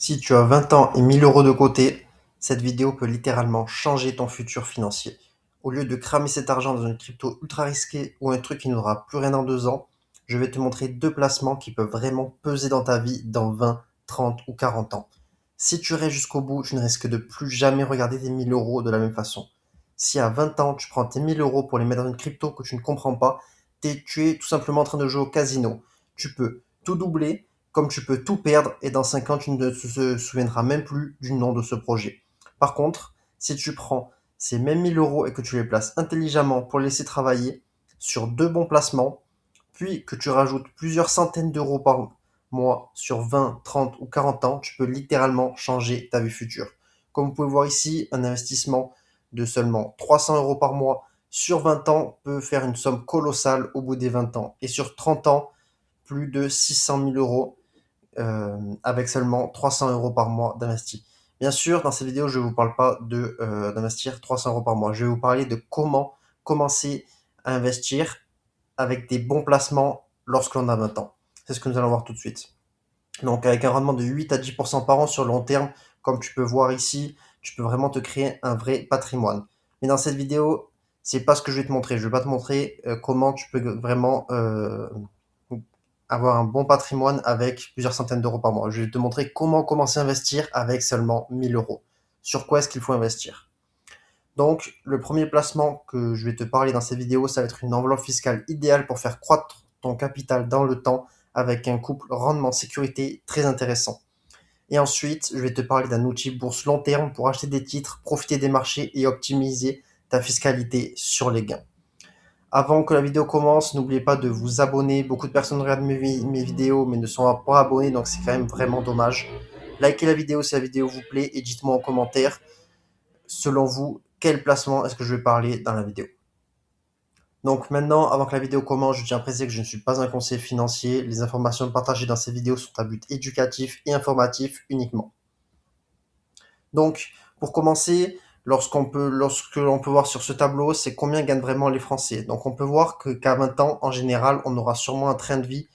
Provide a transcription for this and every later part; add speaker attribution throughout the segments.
Speaker 1: Si tu as 20 ans et 1 000 € de côté, cette vidéo peut littéralement changer ton futur financier. Au lieu de cramer cet argent dans une crypto ultra risquée ou un truc qui n'aura plus rien dans 2 ans, je vais te montrer deux placements qui peuvent vraiment peser dans ta vie dans 20, 30 ou 40 ans. Si tu restes jusqu'au bout, tu ne risques de plus jamais regarder tes 1 000 € de la même façon. Si à 20 ans, tu prends tes 1 000 € pour les mettre dans une crypto que tu ne comprends pas, tu es tout simplement en train de jouer au casino. Tu peux tout doubler, comme tu peux tout perdre et dans 5 ans, tu ne te souviendras même plus du nom de ce projet. Par contre, si tu prends ces mêmes 1 000 € et que tu les places intelligemment pour les laisser travailler sur deux bons placements, puis que tu rajoutes plusieurs centaines d'euros par mois sur 20, 30 ou 40 ans, tu peux littéralement changer ta vie future. Comme vous pouvez voir ici, un investissement de seulement 300 € par mois sur 20 ans peut faire une somme colossale au bout des 20 ans. Et sur 30 ans, plus de 600 000 € avec seulement 300 € par mois d'investi. Bien sûr, dans cette vidéo, je ne vous parle pas d'investir 300 € par mois. Je vais vous parler de comment commencer à investir avec des bons placements lorsque l'on a 20 ans. C'est ce que nous allons voir tout de suite. Donc, avec un rendement de 8 à 10% par an sur le long terme, comme tu peux voir ici, tu peux vraiment te créer un vrai patrimoine. Mais dans cette vidéo, c'est pas ce que je vais te montrer. Je vais pas te montrer comment tu peux vraiment avoir un bon patrimoine avec plusieurs centaines d'euros par mois. Je vais te montrer comment commencer à investir avec seulement 1 000 €. Sur quoi est-ce qu'il faut investir? Donc, le premier placement que je vais te parler dans cette vidéo, ça va être une enveloppe fiscale idéale pour faire croître ton capital dans le temps avec un couple rendement-sécurité très intéressant. Et ensuite, je vais te parler d'un outil bourse long terme pour acheter des titres, profiter des marchés et optimiser ta fiscalité sur les gains. Avant que la vidéo commence, n'oubliez pas de vous abonner. Beaucoup de personnes regardent mes vidéos mais ne sont pas abonnés, donc c'est quand même vraiment dommage. Likez la vidéo si la vidéo vous plaît et dites-moi en commentaire, selon vous, quel placement est-ce que je vais parler dans la vidéo. Donc maintenant, avant que la vidéo commence, je tiens à préciser que je ne suis pas un conseiller financier. Les informations partagées dans ces vidéos sont à but éducatif et informatif uniquement. Donc, pour commencer, lorsque l'on peut voir sur ce tableau, c'est combien gagnent vraiment les Français. Donc, on peut voir qu'à 20 ans, en général, on aura sûrement un train de vie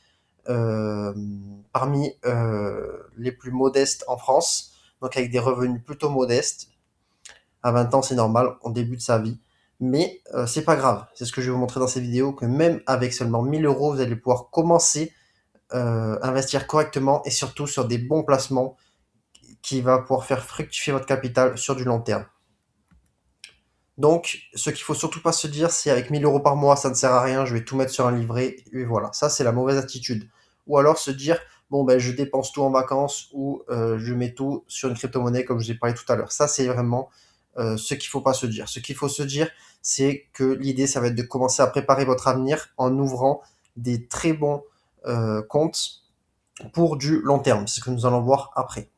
Speaker 1: euh, parmi les plus modestes en France, donc avec des revenus plutôt modestes. À 20 ans, c'est normal, on débute sa vie. Mais c'est pas grave, c'est ce que je vais vous montrer dans cette vidéo, que même avec seulement 1 000 €, vous allez pouvoir commencer à investir correctement et surtout sur des bons placements qui va pouvoir faire fructifier votre capital sur du long terme. Donc, ce qu'il faut surtout pas se dire, c'est avec 1 000 € par mois, ça ne sert à rien, je vais tout mettre sur un livret, et voilà. Ça, c'est la mauvaise attitude. Ou alors se dire, bon, ben, je dépense tout en vacances, ou je mets tout sur une crypto-monnaie, comme je vous ai parlé tout à l'heure. Ça, c'est vraiment ce qu'il faut pas se dire. Ce qu'il faut se dire, c'est que l'idée, ça va être de commencer à préparer votre avenir en ouvrant des très bons comptes pour du long terme. C'est ce que nous allons voir après.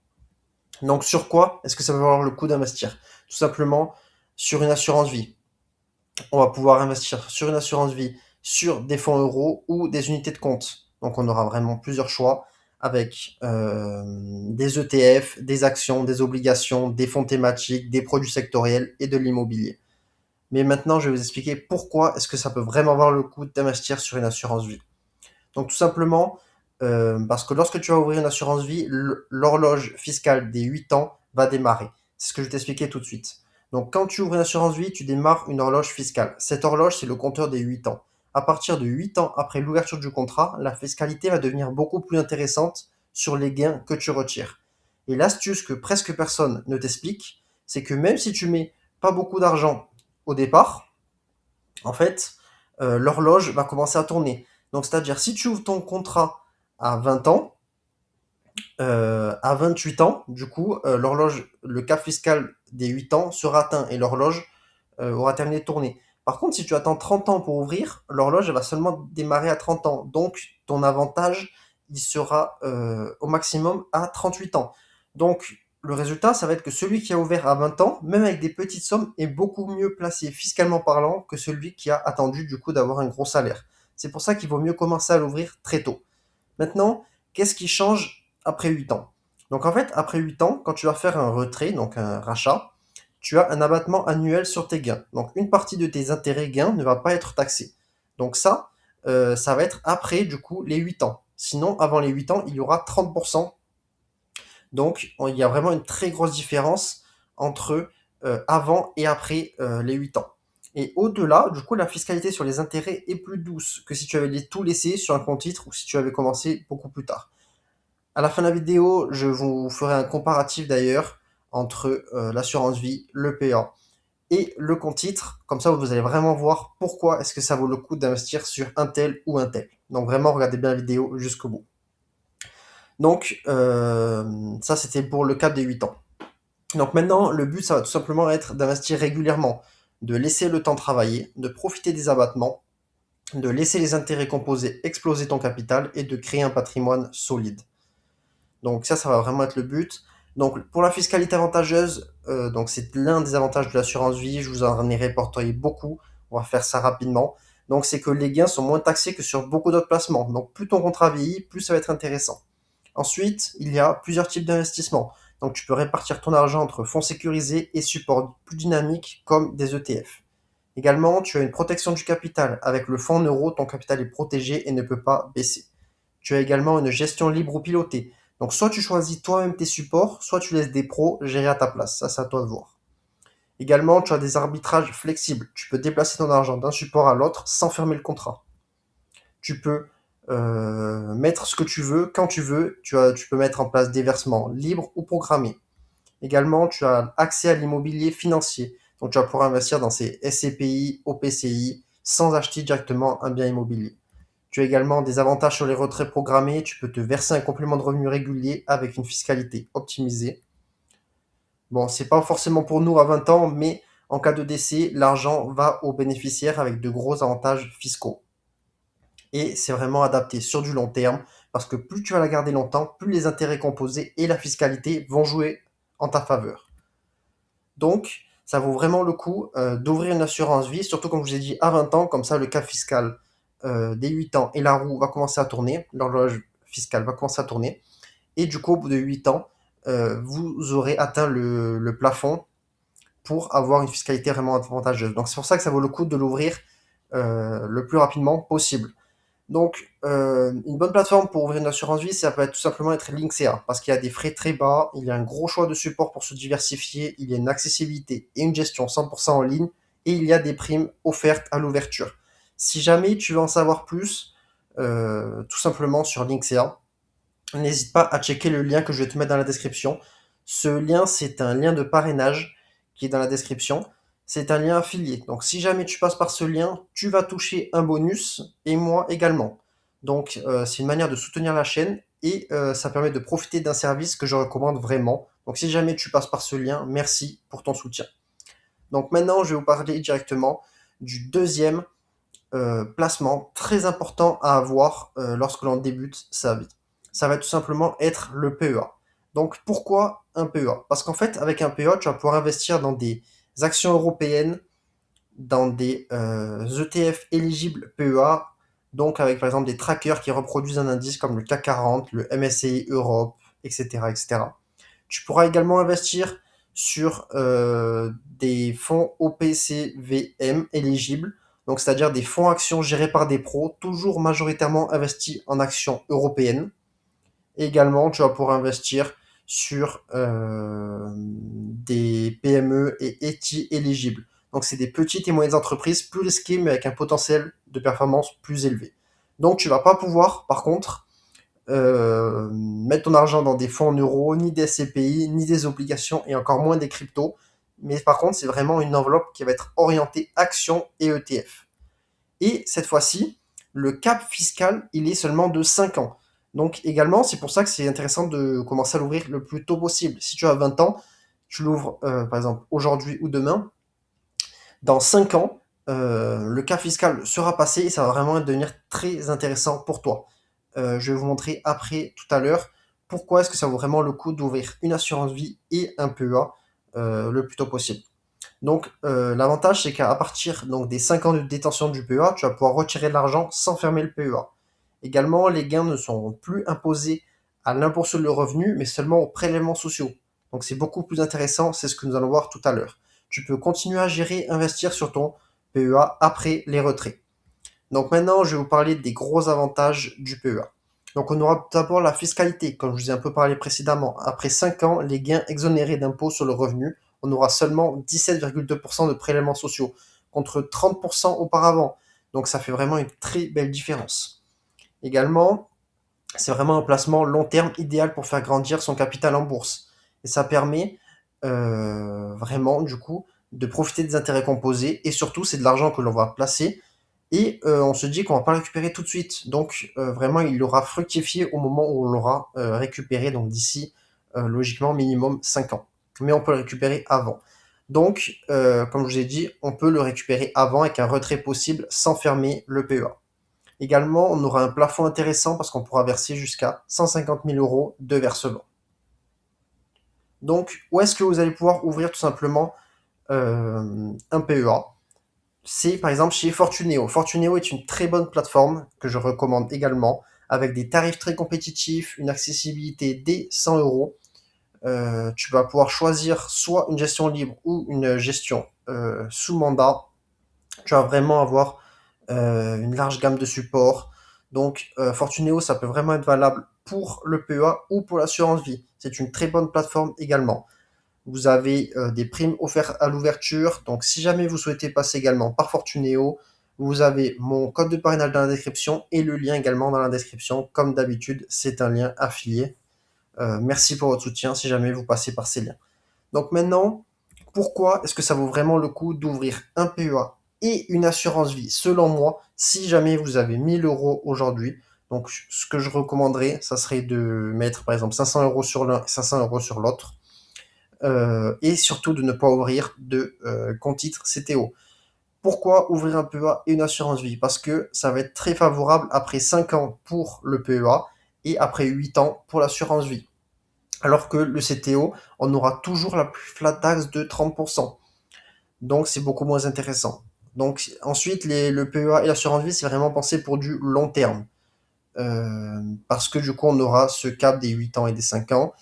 Speaker 1: Donc, sur quoi est-ce que ça va valoir le coup d'investir? Tout simplement sur une assurance vie. On va pouvoir investir sur une assurance vie, sur des fonds euros ou des unités de compte. Donc, on aura vraiment plusieurs choix avec des ETF, des actions, des obligations, des fonds thématiques, des produits sectoriels et de l'immobilier. Mais maintenant, je vais vous expliquer pourquoi est-ce que ça peut vraiment valoir le coup d'investir sur une assurance vie. Donc, tout simplement, parce que lorsque tu vas ouvrir une assurance vie, l'horloge fiscale des 8 ans va démarrer. C'est ce que je vais t'expliquer tout de suite. Donc, quand tu ouvres une assurance vie, tu démarres une horloge fiscale. Cette horloge, c'est le compteur des 8 ans. À partir de 8 ans après l'ouverture du contrat, la fiscalité va devenir beaucoup plus intéressante sur les gains que tu retires. Et l'astuce que presque personne ne t'explique, c'est que même si tu mets pas beaucoup d'argent au départ, en fait, l'horloge va commencer à tourner. Donc, c'est-à-dire, si tu ouvres ton contrat à 20 ans, à 28 ans, du coup, l'horloge, le cap fiscal des 8 ans sera atteint et l'horloge aura terminé de tourner. Par contre, si tu attends 30 ans pour ouvrir, l'horloge va seulement démarrer à 30 ans. Donc, ton avantage, il sera au maximum à 38 ans. Donc, le résultat, ça va être que celui qui a ouvert à 20 ans, même avec des petites sommes, est beaucoup mieux placé fiscalement parlant que celui qui a attendu du coup d'avoir un gros salaire. C'est pour ça qu'il vaut mieux commencer à l'ouvrir très tôt. Maintenant, qu'est-ce qui change après 8 ans? Donc en fait, après 8 ans, quand tu vas faire un retrait, donc un rachat, tu as un abattement annuel sur tes gains. Donc une partie de tes intérêts gains ne va pas être taxée. Donc ça va être après du coup les 8 ans. Sinon, avant les 8 ans, il y aura 30% Donc, il y a vraiment une très grosse différence entre avant et après les 8 ans. Et au-delà, du coup, la fiscalité sur les intérêts est plus douce que si tu avais tout laissé sur un compte titre ou si tu avais commencé beaucoup plus tard. À la fin de la vidéo, je vous ferai un comparatif d'ailleurs entre l'assurance vie, le PA et le compte titre. Comme ça, vous allez vraiment voir pourquoi est-ce que ça vaut le coup d'investir sur un tel ou un tel. Donc vraiment, regardez bien la vidéo jusqu'au bout. Donc, ça, c'était pour le cas des 8 ans. Donc maintenant, le but, ça va tout simplement être d'investir régulièrement, de laisser le temps travailler, de profiter des abattements, de laisser les intérêts composés exploser ton capital et de créer un patrimoine solide. Donc ça va vraiment être le but. Donc pour la fiscalité avantageuse, donc c'est l'un des avantages de l'assurance vie, je vous en ai répertorié beaucoup, on va faire ça rapidement. Donc c'est que les gains sont moins taxés que sur beaucoup d'autres placements. Donc plus ton contrat vieillit, plus ça va être intéressant. Ensuite, il y a plusieurs types d'investissements. Donc tu peux répartir ton argent entre fonds sécurisés et supports plus dynamiques comme des ETF. Également, tu as une protection du capital. Avec le fonds en euros, ton capital est protégé et ne peut pas baisser. Tu as également une gestion libre ou pilotée. Donc soit tu choisis toi-même tes supports, soit tu laisses des pros gérer à ta place. Ça, c'est à toi de voir. Également, tu as des arbitrages flexibles. Tu peux déplacer ton argent d'un support à l'autre sans fermer le contrat. Tu peux mettre ce que tu veux, quand tu veux. Tu peux mettre en place des versements libres ou programmés. Également, tu as accès à l'immobilier financier. Donc, tu vas pouvoir investir dans ces SCPI, OPCI, sans acheter directement un bien immobilier. Tu as également des avantages sur les retraits programmés. Tu peux te verser un complément de revenu régulier avec une fiscalité optimisée. Bon, c'est pas forcément pour nous à 20 ans, mais en cas de décès, l'argent va aux bénéficiaires avec de gros avantages fiscaux. Et c'est vraiment adapté sur du long terme parce que plus tu vas la garder longtemps, plus les intérêts composés et la fiscalité vont jouer en ta faveur. Donc, ça vaut vraiment le coup d'ouvrir une assurance vie, surtout comme je vous ai dit à 20 ans, comme ça le cap fiscal des 8 ans et la roue va commencer à tourner, l'horloge fiscale va commencer à tourner, et du coup au bout de 8 ans, vous aurez atteint le plafond pour avoir une fiscalité vraiment avantageuse. Donc c'est pour ça que ça vaut le coup de l'ouvrir le plus rapidement possible. Donc, une bonne plateforme pour ouvrir une assurance vie, ça peut être tout simplement être Linksea, parce qu'il y a des frais très bas, il y a un gros choix de support pour se diversifier, il y a une accessibilité et une gestion 100% en ligne, et il y a des primes offertes à l'ouverture. Si jamais tu veux en savoir plus, tout simplement sur Linksea, n'hésite pas à checker le lien que je vais te mettre dans la description. Ce lien, c'est un lien de parrainage qui est dans la description. C'est un lien affilié. Donc si jamais tu passes par ce lien, tu vas toucher un bonus et moi également. Donc c'est une manière de soutenir la chaîne et ça permet de profiter d'un service que je recommande vraiment. Donc si jamais tu passes par ce lien, merci pour ton soutien. Donc maintenant, je vais vous parler directement du deuxième placement très important à avoir lorsque l'on débute sa vie. Ça va tout simplement être le PEA. Donc pourquoi un PEA? Parce qu'en fait, avec un PEA, tu vas pouvoir investir dans des actions européennes, dans des ETF éligibles PEA, donc avec par exemple des trackers qui reproduisent un indice comme le CAC 40, le MSCI Europe, etc. etc. Tu pourras également investir sur des fonds OPCVM éligibles, donc c'est-à-dire des fonds actions gérés par des pros, toujours majoritairement investis en actions européennes. Et également, tu vas pouvoir investir sur des PME et ETI éligibles. Donc c'est des petites et moyennes entreprises plus risquées mais avec un potentiel de performance plus élevé. Donc tu vas pas pouvoir, par contre, mettre ton argent dans des fonds en euros, ni des SCPI, ni des obligations, et encore moins des cryptos. Mais par contre, c'est vraiment une enveloppe qui va être orientée actions et ETF. Et cette fois-ci, le cap fiscal, il est seulement de 5 ans. Donc également, c'est pour ça que c'est intéressant de commencer à l'ouvrir le plus tôt possible. Si tu as 20 ans, tu l'ouvres par exemple aujourd'hui ou demain, dans 5 ans, le cap fiscal sera passé et ça va vraiment devenir très intéressant pour toi. Je vais vous montrer après, tout à l'heure, pourquoi est-ce que ça vaut vraiment le coup d'ouvrir une assurance vie et un PEA le plus tôt possible. Donc l'avantage, c'est qu'à partir donc, des 5 ans de détention du PEA, tu vas pouvoir retirer de l'argent sans fermer le PEA. Également, les gains ne sont plus imposés à l'impôt sur le revenu, mais seulement aux prélèvements sociaux. Donc c'est beaucoup plus intéressant, c'est ce que nous allons voir tout à l'heure. Tu peux continuer à gérer, investir sur ton PEA après les retraits. Donc maintenant, je vais vous parler des gros avantages du PEA. Donc on aura d'abord la fiscalité, comme je vous ai un peu parlé précédemment. Après 5 ans, les gains exonérés d'impôts sur le revenu, on aura seulement 17,2% de prélèvements sociaux, contre 30% auparavant. Donc ça fait vraiment une très belle différence. Également, c'est vraiment un placement long terme idéal pour faire grandir son capital en bourse. Et ça permet vraiment, du coup, de profiter des intérêts composés. Et surtout, c'est de l'argent que l'on va placer. Et on se dit qu'on va pas le récupérer tout de suite. Donc, vraiment, il aura fructifié au moment où on l'aura récupéré, donc d'ici, logiquement, minimum 5 ans. Mais on peut le récupérer avant. Donc, comme je vous ai dit, on peut le récupérer avant avec un retrait possible sans fermer le PEA. Également, on aura un plafond intéressant parce qu'on pourra verser jusqu'à 150 000 euros de versement. Donc, où est-ce que vous allez pouvoir ouvrir tout simplement un PEA? C'est par exemple chez Fortuneo. Fortuneo est une très bonne plateforme que je recommande également, avec des tarifs très compétitifs, une accessibilité dès 100 euros. Tu vas pouvoir choisir soit une gestion libre ou une gestion sous mandat. Tu vas vraiment avoir une large gamme de supports. Donc, Fortuneo, ça peut vraiment être valable pour le PEA ou pour l'assurance vie. C'est une très bonne plateforme également. Vous avez des primes offertes à l'ouverture. Donc, si jamais vous souhaitez passer également par Fortuneo, vous avez mon code de parrainage dans la description et le lien également dans la description. Comme d'habitude, c'est un lien affilié. Merci pour votre soutien si jamais vous passez par ces liens. Donc maintenant, pourquoi est-ce que ça vaut vraiment le coup d'ouvrir un PEA et une assurance vie? Selon moi, si jamais vous avez 1000 euros aujourd'hui, donc ce que je recommanderais, ça serait de mettre par exemple 500 euros sur l'un et 500 euros sur l'autre. Et surtout de ne pas ouvrir de compte titre CTO. Pourquoi ouvrir un PEA et une assurance vie? Parce que ça va être très favorable après 5 ans pour le PEA et après 8 ans pour l'assurance vie. Alors que le CTO, on aura toujours la flat tax de 30%. Donc c'est beaucoup moins intéressant. Donc ensuite, le PEA et l'assurance vie, c'est vraiment pensé pour du long terme. Parce que du coup, on aura ce cap des 8 ans et des 5 ans.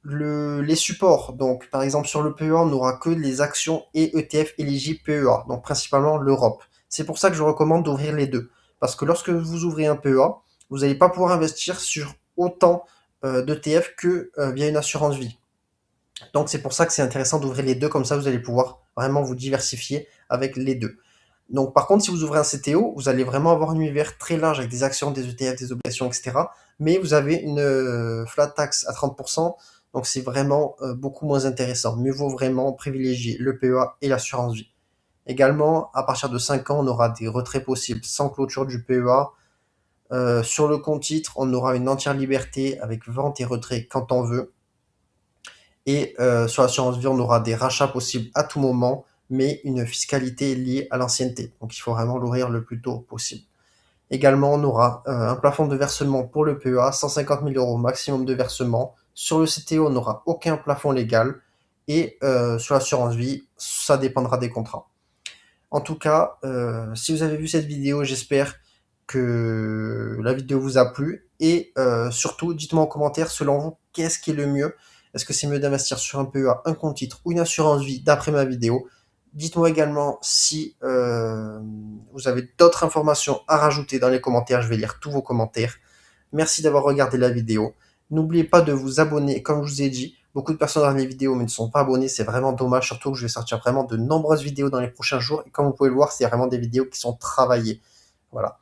Speaker 1: Les supports, donc par exemple sur le PEA, on n'aura que les actions et ETF éligibles PEA, donc principalement l'Europe. C'est pour ça que je recommande d'ouvrir les deux. Parce que lorsque vous ouvrez un PEA, vous n'allez pas pouvoir investir sur autant d'ETF que via une assurance vie. Donc c'est pour ça que c'est intéressant d'ouvrir les deux, comme ça vous allez pouvoir vraiment vous diversifier avec les deux. Donc par contre, si vous ouvrez un CTO, vous allez vraiment avoir un univers très large avec des actions, des ETF, des obligations, etc. Mais vous avez une flat tax à 30%, donc c'est vraiment beaucoup moins intéressant. Mieux vaut vraiment privilégier le PEA et l'assurance vie. Également, à partir de 5 ans, on aura des retraits possibles sans clôture du PEA. Sur le compte titre, on aura une entière liberté avec vente et retrait quand on veut. Et sur l'assurance vie, on aura des rachats possibles à tout moment, mais une fiscalité liée à l'ancienneté. Donc il faut vraiment l'ouvrir le plus tôt possible. Également, on aura un plafond de versement pour le PEA, 150 000 euros maximum de versement. Sur le CTO, on n'aura aucun plafond légal. Et sur l'assurance vie, ça dépendra des contrats. En tout cas, si vous avez vu cette vidéo, j'espère que la vidéo vous a plu. Et surtout, dites-moi en commentaire, selon vous, qu'est-ce qui est le mieux? Est-ce que c'est mieux d'investir sur un PEA, un compte titre ou une assurance vie d'après ma vidéo? Dites-moi également si vous avez d'autres informations à rajouter dans les commentaires. Je vais lire tous vos commentaires. Merci d'avoir regardé la vidéo. N'oubliez pas de vous abonner, comme je vous ai dit. Beaucoup de personnes regardent les vidéos mais ne sont pas abonnés. C'est vraiment dommage, surtout que je vais sortir vraiment de nombreuses vidéos dans les prochains jours. Et comme vous pouvez le voir, c'est vraiment des vidéos qui sont travaillées. Voilà.